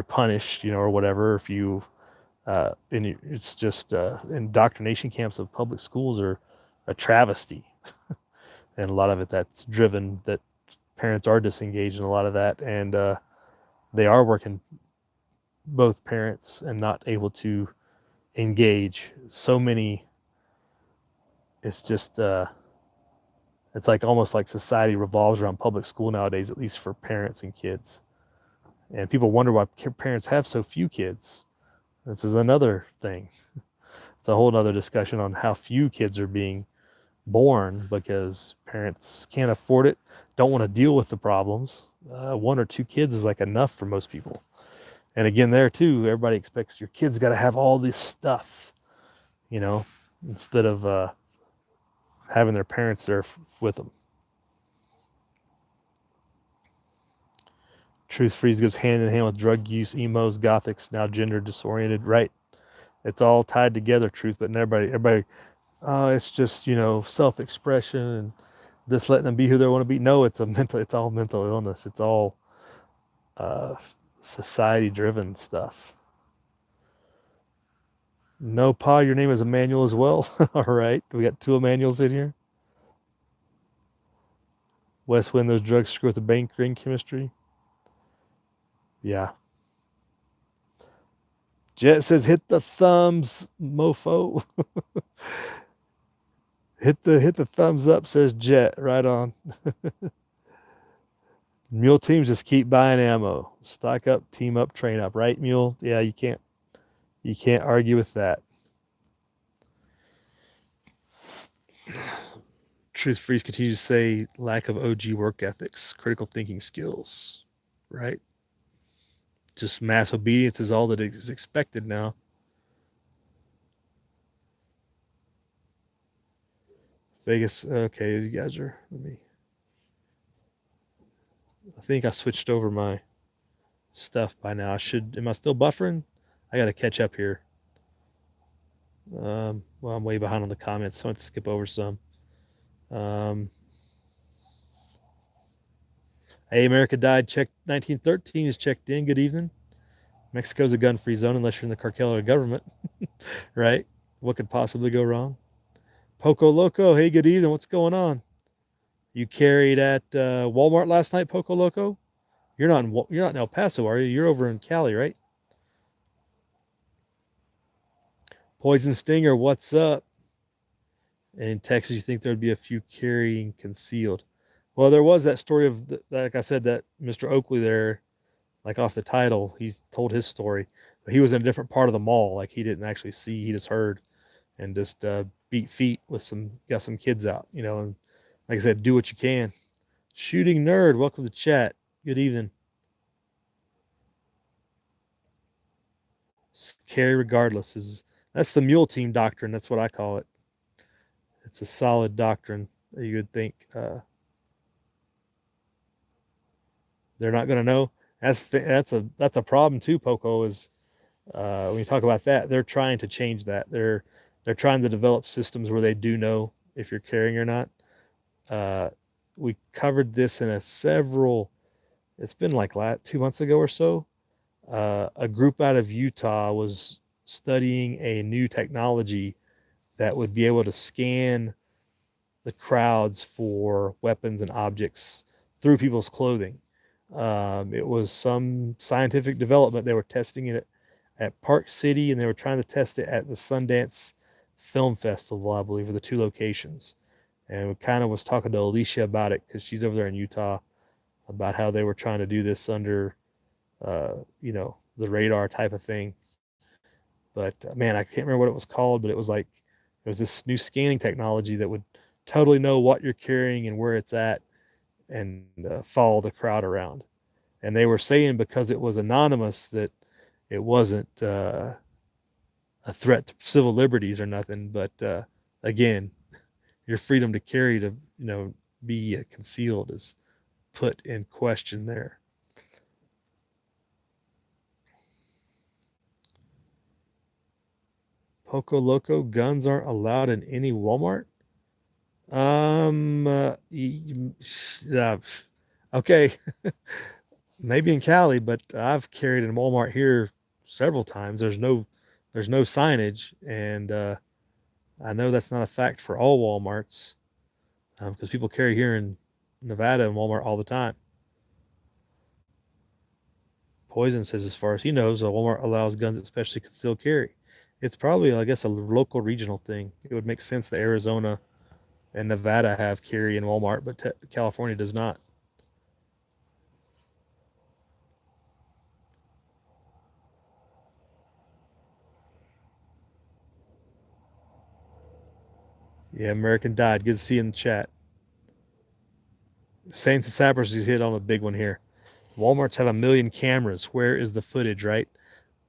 punished, or whatever. If you and it's just indoctrination camps of public schools are a travesty, and a lot of it that's driven that parents are disengaged in a lot of that, and they are working both parents and not able to engage. So many, it's just it's like almost like society revolves around public school nowadays, at least for parents and kids. And people wonder why parents have so few kids. This is another thing. It's a whole other discussion on how few kids are being born because parents can't afford it, don't want to deal with the problems. One or two kids is like enough for most people. And again, there too, everybody expects your kids got to have all this stuff, instead of having their parents there with them. Truth freeze goes hand in hand with drug use, emos, gothics, now gender disoriented. Right? It's all tied together. Truth, but everybody, it's just self-expression and this letting them be who they want to be. No, it's all mental illness. It's all uh, society-driven stuff. No, Pa, your name is Emmanuel as well. All right, we got two Emmanuels in here. West Wind, those drugs screw with the brain chemistry. Yeah. Jet says, "Hit the thumbs, mofo." hit the thumbs up, says Jet. Right on. Mule teams just keep buying ammo. Stock up, team up, train up. Right, Mule? Yeah, you can't argue with that. Truth Freeze continues to say lack of OG work ethics, critical thinking skills. Right? Just mass obedience is all that is expected now. Vegas, okay, you guys are, I think I switched over my stuff by now. Am I still buffering? I got to catch up here. Well, I'm way behind on the comments, so I want to skip over some. Hey, America died. Check 1913 is checked in. Good evening. Mexico's a gun-free zone unless you're in the cartel government, right? What could possibly go wrong? Poco Loco, hey, good evening. What's going on? You carried at Walmart last night, Poco Loco? You're not in El Paso, are you? You're over in Cali, right? Poison Stinger, what's up? And in Texas, you think there'd be a few carrying concealed? Well, there was that story of, like I said, that Mr. Oakley there, like off the title, he's told his story. But he was in a different part of the mall. Like he didn't actually see, he just heard and just beat feet with got some kids out, and like I said, do what you can. Shooting Nerd, welcome to chat. Good evening. Carry regardless that's the mule team doctrine. That's what I call it. It's a solid doctrine that you would think they're not going to know. That's a problem too. Poco is when you talk about that, they're trying to change that. They're trying to develop systems where they do know if you're carrying or not. We covered this in it's been like 2 months ago or so. A group out of Utah was studying a new technology that would be able to scan the crowds for weapons and objects through people's clothing. It was some scientific development. They were testing it at Park City, and they were trying to test it at the Sundance Film Festival, I believe, are the two locations. And we kind of was talking to Alicia about it because she's over there in Utah, about how they were trying to do this under, the radar type of thing. But man, I can't remember what it was called, but it was this new scanning technology that would totally know what you're carrying and where it's at, and follow the crowd around. And they were saying because it was anonymous that it wasn't a threat to civil liberties or nothing. But again, your freedom to carry to be concealed is put in question there. Poco Loco, guns aren't allowed in any Walmart. Um, uh, uh, okay, maybe in Cali, but I've carried in Walmart here several times. There's no signage, and I know that's not a fact for all Walmarts because people carry here in Nevada and Walmart all the time. Poison says, as far as he knows, Walmart allows guns, especially concealed carry. It's probably, I guess, a local regional thing. It would make sense that Arizona and Nevada have carry in Walmart, but California does not. Yeah, American died. Good to see you in the chat. Saints and Sappers, he's hit on a big one here. Walmarts have a million cameras. Where is the footage, right?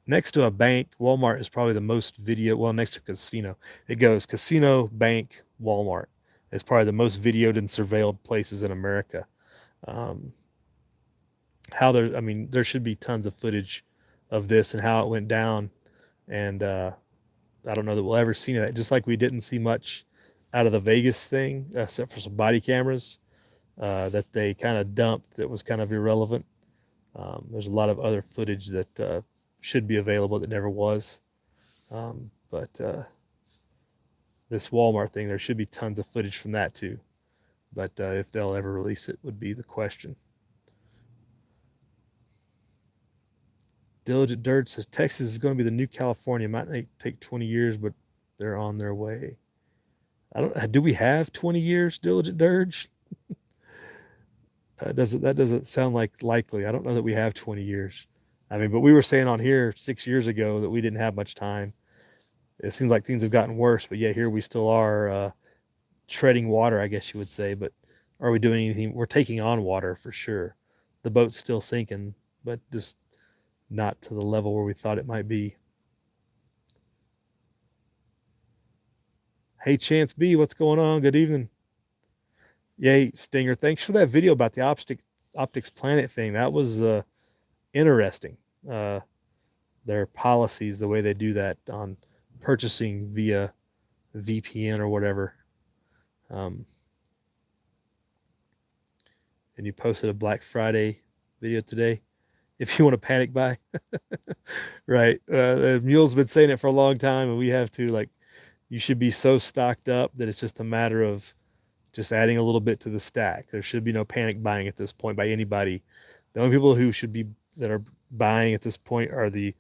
Next to a bank, Walmart is probably the most video. Well, next to casino, it goes casino, bank, Walmart. It's probably the most videoed and surveilled places in America. Um, how there, I mean, there should be tons of footage of this and how it went down. And I don't know that we'll ever see that. Just like we didn't see much out of the Vegas thing, except for some body cameras that they kind of dumped that was kind of irrelevant. There's a lot of other footage that should be available that never was. But this Walmart thing, there should be tons of footage from that too. But if they'll ever release it would be the question. Diligent Dirt says Texas is going to be the new California. It might take 20 years, but they're on their way. I don't. Do we have 20 years, Diligent Dirge? That doesn't sound like likely. I don't know that we have 20 years. I mean, but we were saying on here 6 years ago that we didn't have much time. It seems like things have gotten worse, but yeah, here we still are treading water, I guess you would say. But are we doing anything? We're taking on water for sure. The boat's still sinking, but just not to the level where we thought it might be. Hey, Chance B, what's going on? Good evening. Yay, Stinger. Thanks for that video about the Optics Planet thing. That was interesting. Uh, their policies, the way they do that on purchasing via VPN or whatever. Um, and you posted a Black Friday video today. If you want to panic buy, right? The Mule's been saying it for a long time, and we have to. Like, you should be so stocked up that it's just a matter of just adding a little bit to the stack. There should be no panic buying at this point by anybody. The only people who should be that are buying at this point are the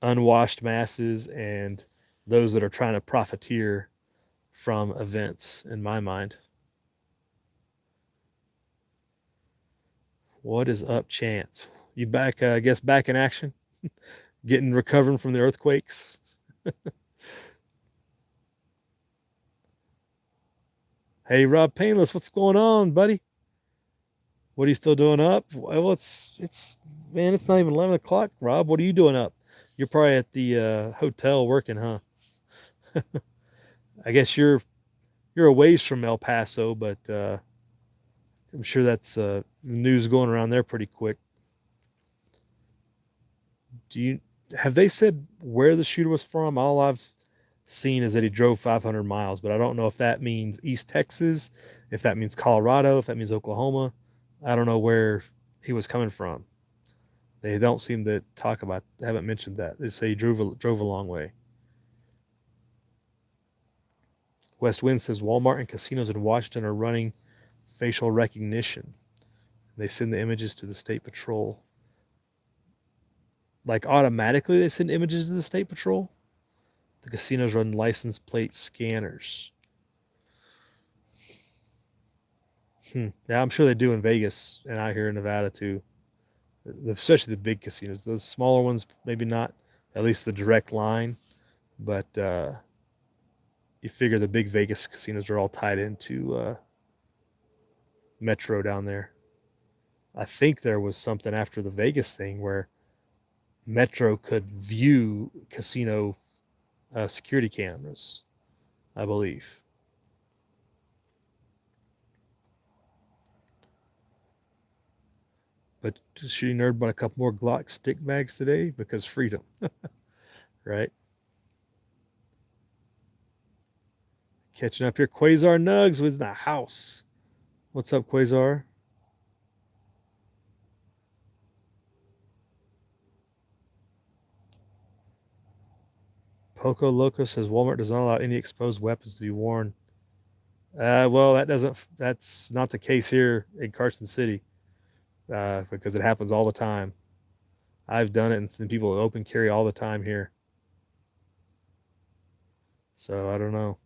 unwashed masses and those that are trying to profiteer from events, in my mind. What is up, Chance? You back, I guess, back in action? Getting recovering from the earthquakes? Hey, Rob Painless, what's going on, buddy? What are you still doing up? Well, it's man, it's not even 11 o'clock. Rob, what are you doing up? You're probably at the hotel working, huh? I guess you're a ways from El Paso, but I'm sure that's news going around there pretty quick. Do you have they said where the shooter was from? All I've seen is that he drove 500 miles, but I don't know if that means East Texas, if that means Colorado, if that means Oklahoma. I don't know where he was coming from. They don't seem to talk about, haven't mentioned that. They say he drove a long way. West Wind says Walmart and casinos in Washington are running facial recognition. They send the images to the state patrol. Like automatically, they send images to the state patrol. The casinos run license plate scanners. Yeah, I'm sure they do in Vegas and out here in Nevada too. Especially the big casinos. Those smaller ones, maybe not. At least the direct line, but you figure the big Vegas casinos are all tied into Metro down there. I think there was something after the Vegas thing where Metro could view casino security cameras, I believe. But shooting nerd bought a couple more Glock stick mags today because freedom, right? Catching up here. Quasar Nugs was in the house. What's up, Quasar? Poco Loco says Walmart does not allow any exposed weapons to be worn. Well, that's not the case here in Carson City because it happens all the time. I've done it and seen people open carry all the time here. So I don't know.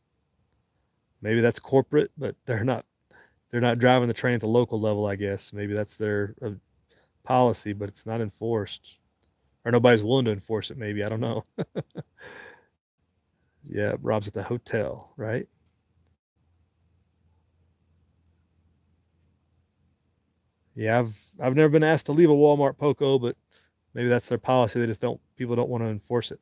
Maybe that's corporate, but they're not driving the train at the local level, I guess. Maybe that's their policy, but it's not enforced. Or nobody's willing to enforce it, maybe. I don't know. Yeah, Rob's at the hotel, right? Yeah, I've never been asked to leave a Walmart Poco, but maybe that's their policy. They just don't people don't want to enforce it.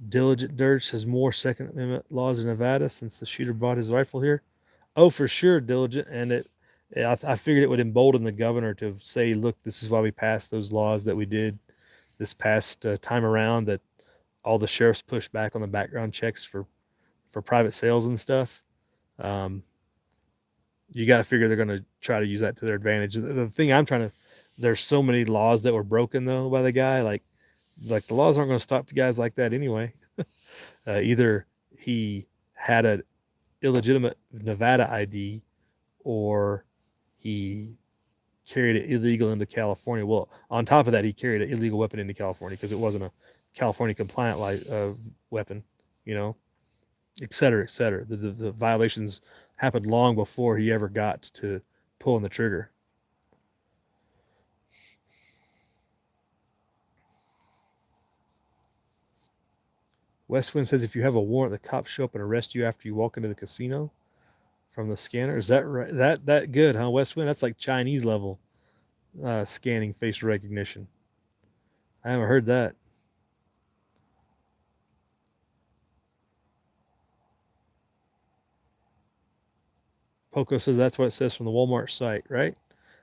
Diligent Dirge says more Second Amendment laws in Nevada since the shooter bought his rifle here. Oh, for sure, Diligent, and I figured it would embolden the governor to say, "Look, this is why we passed those laws that we did this past time around. That all the sheriffs pushed back on the background checks for private sales and stuff." Um, you got to figure they're going to try to use that to their advantage. The thing I'm trying to, there's so many laws that were broken though by the guy. Like the laws aren't going to stop guys like that anyway. Either he had an illegitimate Nevada ID or he carried it illegal into California. Well, on top of that, he carried an illegal weapon into California because it wasn't a California compliant weapon, you know, et cetera, et cetera. The violations happened long before he ever got to pulling the trigger. Westwind says if you have a warrant, the cops show up and arrest you after you walk into the casino from the scanner. Is that right? That good, huh, Westwind? That's like Chinese level scanning facial recognition. I haven't heard that. Poco says that's what it says from the Walmart site, right?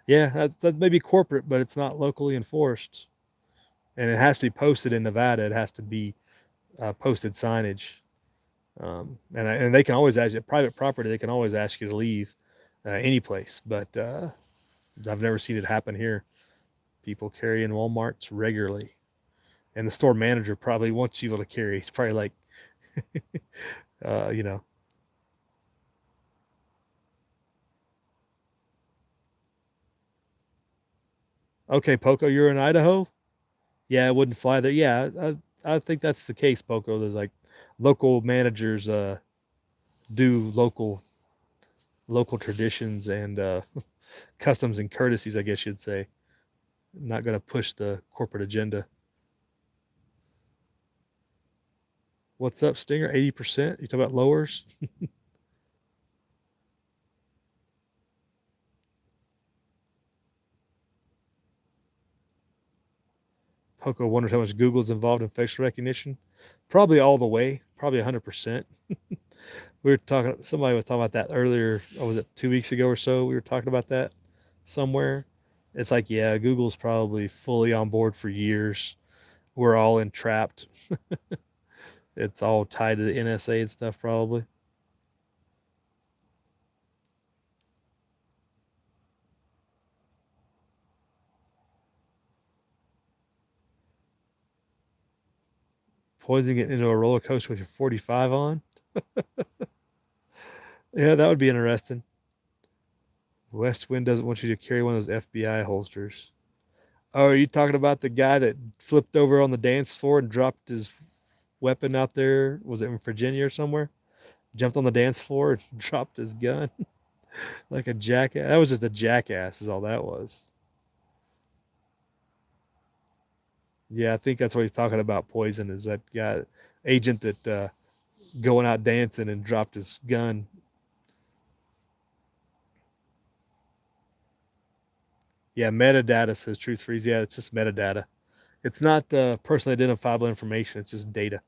Yeah, that may be corporate, but it's not locally enforced, and it has to be posted in Nevada. It has to be posted signage, and they can always ask you private property. They can always ask you to leave any place, but I've never seen it happen here. People carry in WalMarts regularly, and the store manager probably wants you to carry. It's probably like, you know, okay, Poco, you're in Idaho. Yeah, it wouldn't fly there. Yeah, I think that's the case, Poco. There's like local managers do local traditions and customs and courtesies, I guess you'd say. Not going to push the corporate agenda. What's up, Stinger? 80%? You talk about lowers? Poco wonders how much Google's involved in facial recognition. Probably all the way, probably 100%. We were talking, somebody was talking about that earlier. What was it, 2 weeks ago or so? We were talking about that somewhere. It's like, yeah, Google's probably fully on board for years. We're all entrapped. It's all tied to the NSA and stuff, probably. Poisoning it into a roller coaster with your 45 on. Yeah, that would be interesting. West Wind doesn't want you to carry one of those FBI holsters. Oh, are you talking about the guy that flipped over on the dance floor and dropped his weapon out there? Was it in Virginia or somewhere? Jumped on the dance floor and dropped his gun like a jackass. That was just a jackass, is all that was. Yeah, I think that's what he's talking about. Poison is that guy agent that going out dancing and dropped his gun. Yeah, metadata says truth freeze. Yeah, it's just metadata. It's not personally identifiable information. It's just data,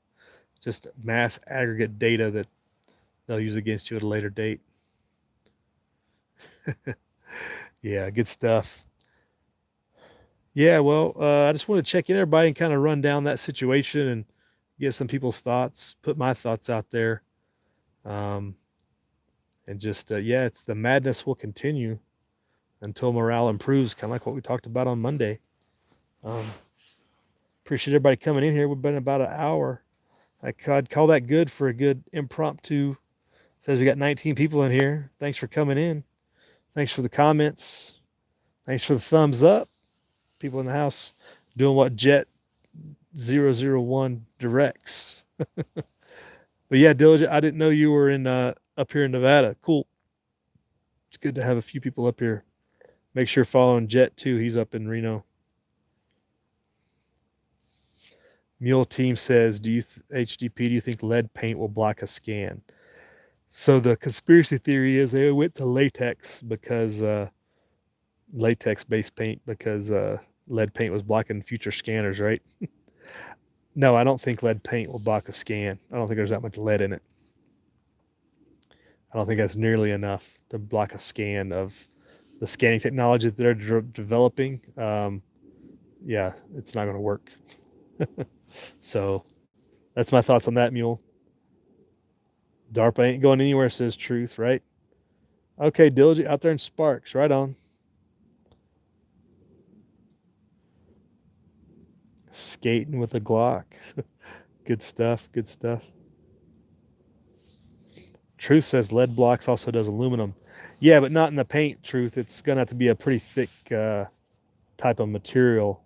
just mass aggregate data that they'll use against you at a later date. Yeah, good stuff. Yeah, well, I just want to check in everybody and kind of run down that situation and get some people's thoughts, put my thoughts out there, um, and just yeah, it's the madness will continue until morale improves, kind of like what we talked about on Monday. Um, appreciate everybody coming in here. We've been about an hour. I'd call that good for a good impromptu. Says we got 19 people in here. Thanks for coming in. Thanks for the comments. Thanks for the thumbs up. People in the house doing what Jet 001 directs. But yeah, Diligent, I didn't know you were in up here in Nevada. Cool. It's good to have a few people up here. Make sure following Jet too. He's up in Reno. Mule Team says, "Do you HDP? Do you think lead paint will block a scan?" So the conspiracy theory is they went to latex because latex-based paint because lead paint was blocking future scanners, right? No, I don't think lead paint will block a scan. I don't think there's that much lead in it. I don't think that's nearly enough to block a scan of the scanning technology that they're developing. Yeah, it's not going to work. So that's my thoughts on that, Mule. DARPA ain't going anywhere, says Truth, right? Okay, Diligent out there in Sparks, right on. Skating with a Glock. Good stuff, good stuff. Truth says lead blocks also does aluminum. Yeah, but not in the paint, Truth. It's going to have to be a pretty thick type of material.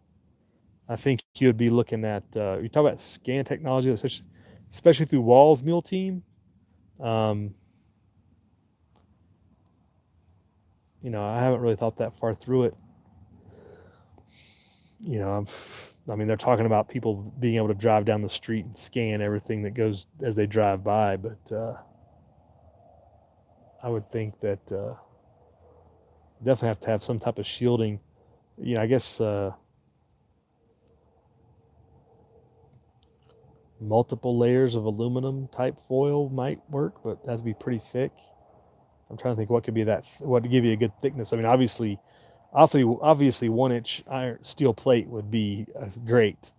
I think you would be looking at, you talk about scan technology, especially through Walls Mule Team. Um, I haven't really thought that far through it. I mean, they're talking about people being able to drive down the street and scan everything that goes as they drive by, but I would think that definitely have to have some type of shielding. I guess multiple layers of aluminum type foil might work, but it has to be pretty thick. I'm trying to think what could be what to give you a good thickness. I mean, obviously 1 inch iron steel plate would be great,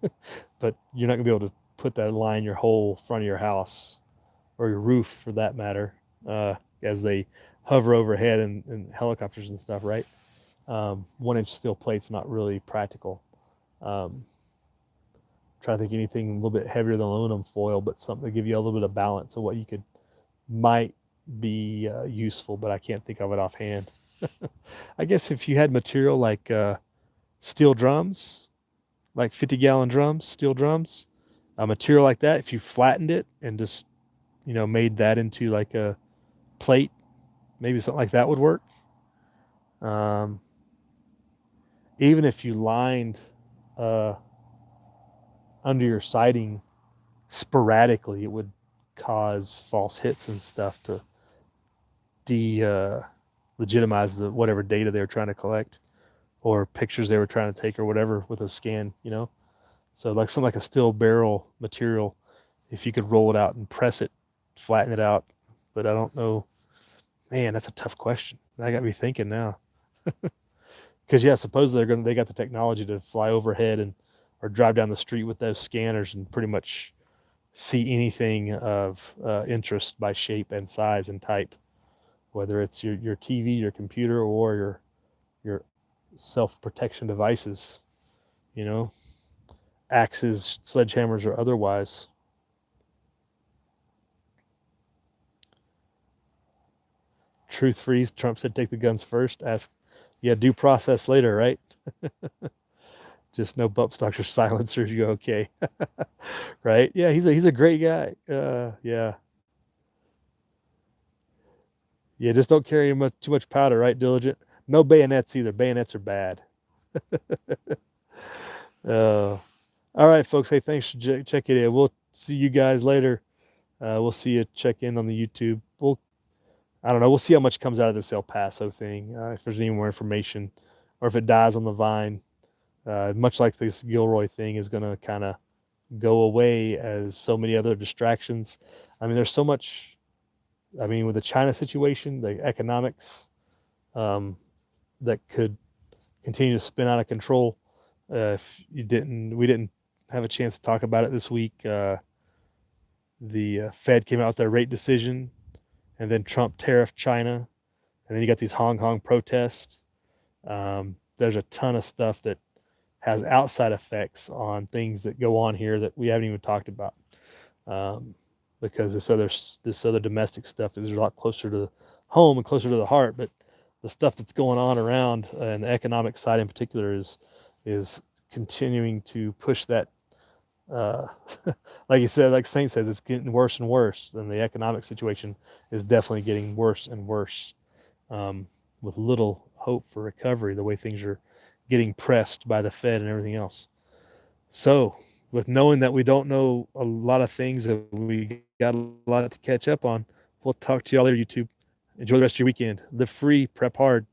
but you're not gonna be able to put that line your whole front of your house or your roof for that matter, as they hover overhead and helicopters and stuff, right? 1 inch steel plate's not really practical. Um, trying to think anything a little bit heavier than aluminum foil, but something to give you a little bit of balance of what you could might be useful, but I can't think of it offhand. I guess if you had material like steel drums, like 50-gallon drums, steel drums, a material like that, if you flattened it and just made that into like a plate, maybe something like that would work. Um, even if you lined uh, under your siding sporadically, it would cause false hits and stuff to de legitimize the whatever data they were trying to collect or pictures they were trying to take or whatever with a scan. So like something like a steel barrel material, if you could roll it out and press it, flatten it out. But I don't know. Man, that's a tough question. I got me thinking now. Because yeah, supposedly they got the technology to fly overhead and or drive down the street with those scanners and pretty much see anything of interest by shape and size and type, whether it's your TV, your computer, or your self protection devices. You know, axes, sledgehammers, or otherwise. Truth freeze. Trump said take the guns first. Ask, yeah, due process later, right? Just no bump stocks or silencers. You go okay, right? Yeah, he's a great guy. Yeah, yeah. Just don't carry too much powder, right? Diligent. No bayonets either. Bayonets are bad. Uh, All right, folks. Hey, thanks for checking in. We'll see you guys later. We'll see you check in on the YouTube. I don't know. We'll see how much comes out of this El Paso thing. If there's any more information, or if it dies on the vine. Much like this Gilroy thing is going to kind of go away as so many other distractions. I mean, there's so much. I mean, with the China situation, the economics um, that could continue to spin out of control. If we didn't have a chance to talk about it this week. The Fed came out with their rate decision, and then Trump tariffed China, and then you got these Hong Kong protests. There's a ton of stuff that has outside effects on things that go on here that we haven't even talked about. Um, because this other domestic stuff is a lot closer to home and closer to the heart, but the stuff that's going on around and the economic side in particular is continuing to push that. Uh, like you said, like Saint said, it's getting worse and worse. And the economic situation is definitely getting worse and worse, with little hope for recovery. The way things are getting pressed by the Fed and everything else. So, with knowing that we don't know a lot of things and we got a lot to catch up on, we'll talk to y'all later, YouTube. Enjoy the rest of your weekend. Live free, prep hard.